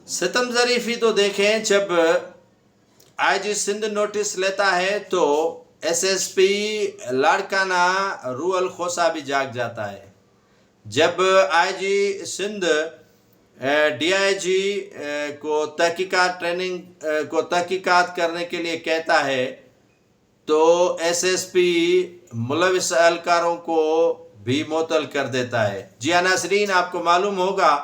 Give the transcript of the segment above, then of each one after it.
ستم ظریفی تو دیکھیں، جب آئی جی سندھ نوٹس لیتا ہے تو ایس ایس پی لاڑکانہ رول خوسا بھی جاگ جاتا ہے۔ جب آئی جی سندھ ڈی آئی جی کو تحقیقات کرنے کے لیے کہتا ہے تو ایس ایس پی ملوث اہلکاروں کو بھی معطل کر دیتا ہے۔ جی ہاں ناظرین، آپ کو معلوم ہوگا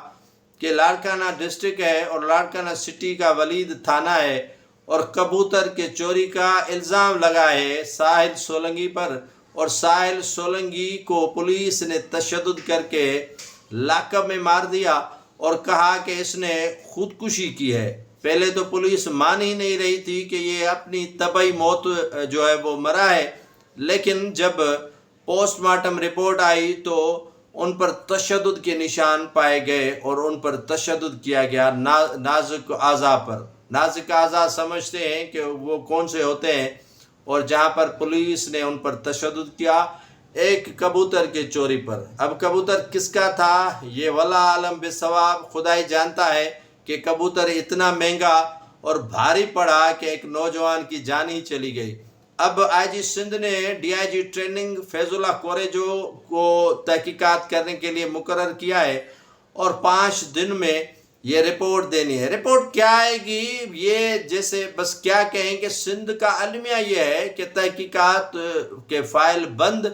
کہ لاڑکانہ ڈسٹرکٹ ہے اور لاڑکانہ سٹی کا ولید تھانہ ہے، اور کبوتر کے چوری کا الزام لگا ہے ساحل سولنگی پر، اور ساحل سولنگی کو پولیس نے تشدد کر کے لاک اپ میں مار دیا اور کہا کہ اس نے خودکشی کی ہے۔ پہلے تو پولیس مان ہی نہیں رہی تھی کہ یہ اپنی طبعی موت جو ہے وہ مرا ہے، لیکن جب پوسٹ مارٹم رپورٹ آئی تو ان پر تشدد کے نشان پائے گئے اور ان پر تشدد کیا گیا نازک اعضاء پر۔ نازک اعضاء سمجھتے ہیں کہ وہ کون سے ہوتے ہیں، اور جہاں پر پولیس نے ان پر تشدد کیا ایک کبوتر کے چوری پر۔ اب کبوتر کس کا تھا یہ واللہ عالم بالصواب، خدا ہی جانتا ہے کہ کبوتر اتنا مہنگا اور بھاری پڑا کہ ایک نوجوان کی جان ہی چلی گئی۔ اب آئی جی سندھ نے ڈی آئی جی ٹریننگ فیض اللہ کوریجو کو تحقیقات کرنے کے لیے مقرر کیا ہے، اور 5 دن میں یہ رپورٹ دینی ہے۔ رپورٹ کیا آئے گی؟ یہ جیسے بس کیا کہیں کہ سندھ کا المیہ یہ ہے کہ تحقیقات کے فائل بند،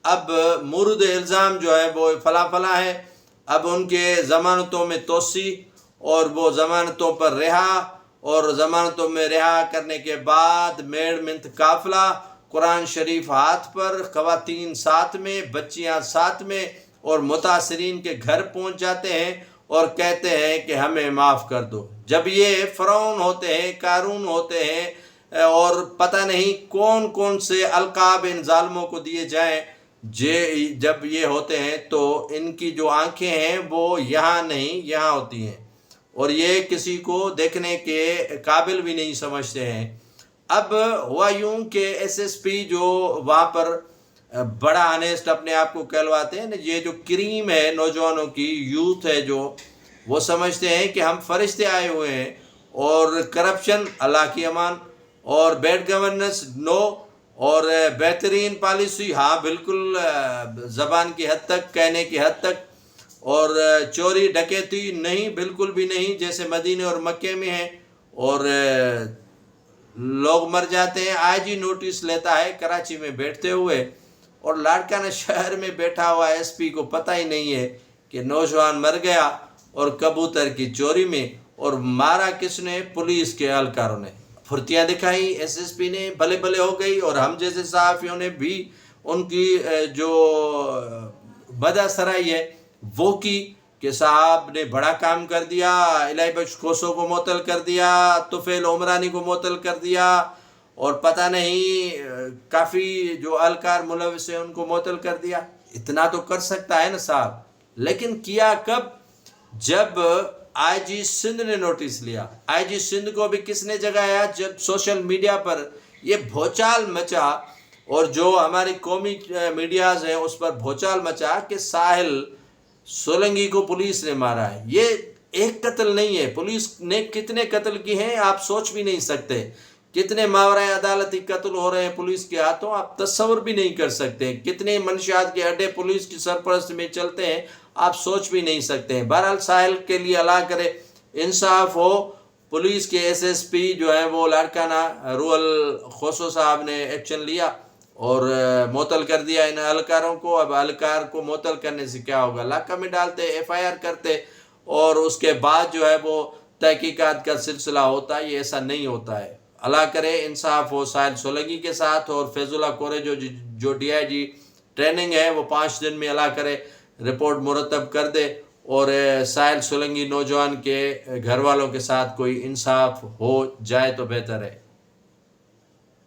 اب مورد الزام جو ہے وہ فلاں ہے، اب ان کے ضمانتوں میں توسیع اور وہ ضمانتوں پر رہا، اور ضمانتوں میں رہا کرنے کے بعد میڑ منت قافلہ، قرآن شریف ہاتھ پر، خواتین ساتھ میں، بچیاں ساتھ میں، اور متاثرین کے گھر پہنچ جاتے ہیں اور کہتے ہیں کہ ہمیں معاف کر دو۔ جب یہ فرعون ہوتے ہیں، قارون ہوتے ہیں، اور پتہ نہیں کون کون سے القاب ان ظالموں کو دیے جائیں، جب یہ ہوتے ہیں تو ان کی جو آنکھیں ہیں وہ یہاں نہیں یہاں ہوتی ہیں، اور یہ کسی کو دیکھنے کے قابل بھی نہیں سمجھتے ہیں۔ اب ہوا یوں کہ ایس ایس پی جو وہاں پر بڑا آنیسٹ اپنے آپ کو کہلواتے ہیں، یہ جو کریم ہے نوجوانوں کی، یوتھ ہے جو، وہ سمجھتے ہیں کہ ہم فرشتے آئے ہوئے ہیں، اور کرپشن اللہ کی امان، اور بیڈ گورننس نو، اور بہترین پالیسی ہاں بالکل زبان کی حد تک، کہنے کی حد تک، اور چوری ڈکیتی نہیں، بالکل بھی نہیں، جیسے مدینے اور مکے میں ہے، اور لوگ مر جاتے ہیں۔ آئی جی نوٹس لیتا ہے کراچی میں بیٹھتے ہوئے، اور لاڑکانہ شہر میں بیٹھا ہوا ایس پی کو پتہ ہی نہیں ہے کہ نوجوان مر گیا، اور کبوتر کی چوری میں، اور مارا کس نے؟ پولیس کے اہلکاروں نے۔ پھرتیاں دکھائی ایس ایس پی نے، بلے بلے ہو گئی، اور ہم جیسے صحافیوں نے بھی ان کی جو مدح سرائی ہے وہ کی کہ صاحب نے بڑا کام کر دیا، الہی بخش کھوسو کو معطل کر دیا، طفیل عمرانی کو معطل کر دیا، اور پتہ نہیں کافی جو اہلکار ملوث ہیں ان کو معطل کر دیا۔ اتنا تو کر سکتا ہے نا صاحب، لیکن کیا کب؟ جب آئی جی سندھ نے نوٹس لیا۔ آئی جی سندھ کو بھی کس نے جگایا؟ جب سوشل میڈیا پر یہ بھوچال مچا، اور جو ہماری قومی میڈیاز ہیں اس پر بھوچال مچا کہ ساحل سولنگی کو پولیس نے مارا ہے۔ یہ ایک قتل نہیں ہے، پولیس نے کتنے قتل کی ہیں آپ سوچ بھی نہیں سکتے، کتنے ماورائے عدالتی قتل ہو رہے ہیں پولیس کے ہاتھوں، آپ تصور بھی نہیں کر سکتے، کتنے منشیات کے اڈے پولیس کی سرپرست میں چلتے ہیں آپ سوچ بھی نہیں سکتے ہیں۔ بہرحال ساحل کے لیے اللہ کرے انصاف ہو۔ پولیس کے ایس ایس پی جو ہے وہ لاڑکانہ رول خوسو صاحب نے ایکشن لیا اور معطل کر دیا ان اہلکاروں کو۔ اب اہلکار کو معطل کرنے سے کیا ہوگا؟ لاکہ میں ڈالتے، ایف آئی آر کرتے، اور اس کے بعد جو ہے وہ تحقیقات کا سلسلہ ہوتا ہے۔ یہ ایسا نہیں ہوتا ہے۔ اللہ کرے انصاف ہو ساحل سولنگی کے ساتھ، اور فیض اللہ کوریجو جو ڈی آئی جی ٹریننگ ہے وہ 5 دن میں اللہ کرے رپورٹ مرتب کر دے، اور ساحل سولنگی نوجوان کے گھر والوں کے ساتھ کوئی انصاف ہو جائے تو بہتر ہے۔